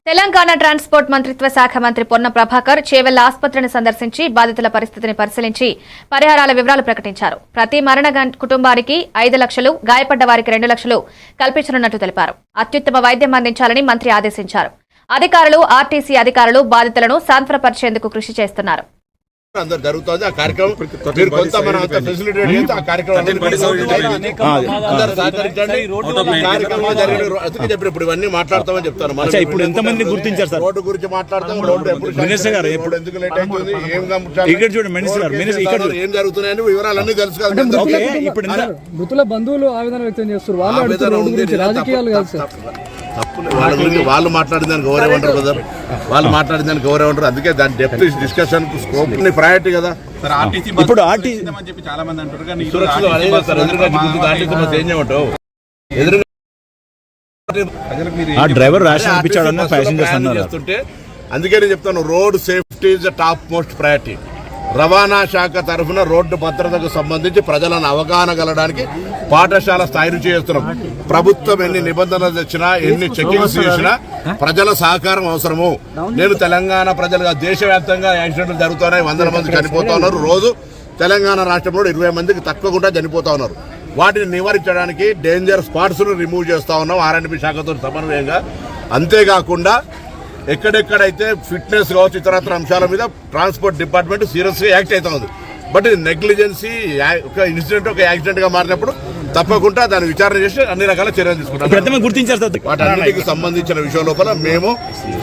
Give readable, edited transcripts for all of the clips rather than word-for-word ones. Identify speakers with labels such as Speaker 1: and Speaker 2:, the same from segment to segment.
Speaker 1: Telangana transport మంత్రిత్వ శాఖ మంత్రి పొన్నం ప్రభాకర్ చేవెళ్ల ఆసుపత్రిని సందర్శించి బాధితుల పరిస్థితిని పరిశీలించి పరిహారాల వివరాలు ప్రకటించారు. ప్రతి మరణ కుటుంబానికి 5 లక్షలు, గాయపడ్డ వారికి 2 లక్షలు కల్పించనున్నట్టు తెలిపారు. అత్యుత్తమ వైద్యం అందించాలని మంత్రి ఆదేశించారు. అధికారులు, ఆర్టీసీ అధికారులు బాధితులను సాంత్వనపరిచేందుకు కృషి చేస్తున్నారు.
Speaker 2: అందరు జరుగుతుంది ఆ కార్యక్రమం మీరు కొంత మన ఫెసిలిటేట్ చేస్తే ఆ కార్యక్రమం చెప్పి ఇప్పుడు ఇవన్నీ మాట్లాడతామని చెప్తారు.
Speaker 3: ఇప్పుడు ఎంతమంది గుర్తించారు సార్?
Speaker 2: రోడ్డు గురించి మాట్లాడతాం. రోడ్డు ఎప్పుడు ఎందుకు లేట్ అవుతుంది, ఏం జరుగుతున్నాయని వివరాలన్నీ తెలుసుకోవాలి.
Speaker 4: ఇప్పుడు మృతుల బంధువులు ఆవేదన వ్యక్తం చేస్తారు. రాజకీయాలు కాదు సార్,
Speaker 2: తప్పులు వాళ్ళ గురించి వాళ్ళు మాట్లాడిందని గౌరవం అంటారు బ్రదర్, వాళ్ళు మాట్లాడిందని గౌరవం అంటారు. అందుకే దాని డెప్త్ డిస్కషన్ స్కోప్ ప్రయారిటీ కదా.
Speaker 3: ఇప్పుడు డ్రైవర్
Speaker 2: చేస్తుంటే అందుకే నేను చెప్తాను, road safety is the top most priority. రవాణా శాఖ తరఫున రోడ్డు భద్రతకు సంబంధించి ప్రజలను అవగాహన కలగడానికి పాఠశాల స్థాయి నుంచి చేస్తున్నాం. ప్రభుత్వం ఎన్ని నిబంధనలు తెచ్చినా, ఎన్ని చెకింగ్స్ చేసినా ప్రజల సహకారం అవసరము. నేను తెలంగాణ ప్రజలుగా దేశవ్యాప్తంగా యాక్సిడెంట్లు జరుగుతున్నాయి, 100 మంది చనిపోతా ఉన్నారు. రోజు తెలంగాణ రాష్ట్రంలో 20 మందికి తక్కువకుండా చనిపోతా ఉన్నారు. వాటిని నివారించడానికి డేంజర్ స్పాట్స్ ను రిమూవ్ చేస్తా ఉన్నాం ఆర్ఎండ్బి శాఖతో సమన్వయంగా. అంతేకాకుండా ఎక్కడెక్కడైతే ఫిట్నెస్ కావచ్చు, ఇతరత్ర అంశాల మీద ట్రాన్స్పోర్ట్ డిపార్ట్మెంట్ సీరియస్ గా యాక్ట్ అవుతా ఉంది. బట్ ఇది నెగ్లిజెన్సీ, ఒక ఇన్సిడెంట్ ఒక యాక్సిడెంట్ గా మారినప్పుడు తప్పకుండా దాన్ని విచారణ చేసి అన్ని రకాల చర్యలు తీసుకుంటాం. వాటన్నిటికి సంబంధించిన విషయం లోపల మేము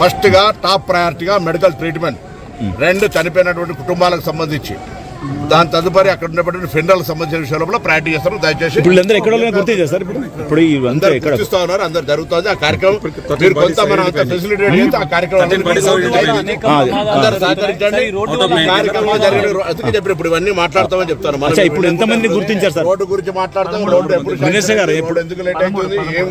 Speaker 2: ఫస్ట్ గా టాప్ ప్రయారిటీగా మెడికల్ ట్రీట్మెంట్, 2 చనిపోయినటువంటి కుటుంబాలకు సంబంధించి, దాని తదుపరి అక్కడ ఉన్నటువంటి ఫెండర్లకు సంబంధించిన విషయంలో ప్రయారిటీ చేస్తారు. దయచేసి గుర్తిస్తా ఉన్నారు, అందరు జరుగుతుంది ఆ కార్యక్రమం. మీరు కొంత మన ఫెసిలిటేట్ చేస్తే ఆ కార్యక్రమం అందరు సహకరించండి. కార్యక్రమం జరిగిన చెప్పి ఇప్పుడు ఇవన్నీ మాట్లాడతామని చెప్తాను.
Speaker 3: ఇప్పుడు ఎంతమంది గుర్తించారు సార్?
Speaker 2: రోడ్డు గురించి మాట్లాడతాం. రోడ్డు ఎప్పుడు ఎందుకు లేట్ అవుతుంది, ఏం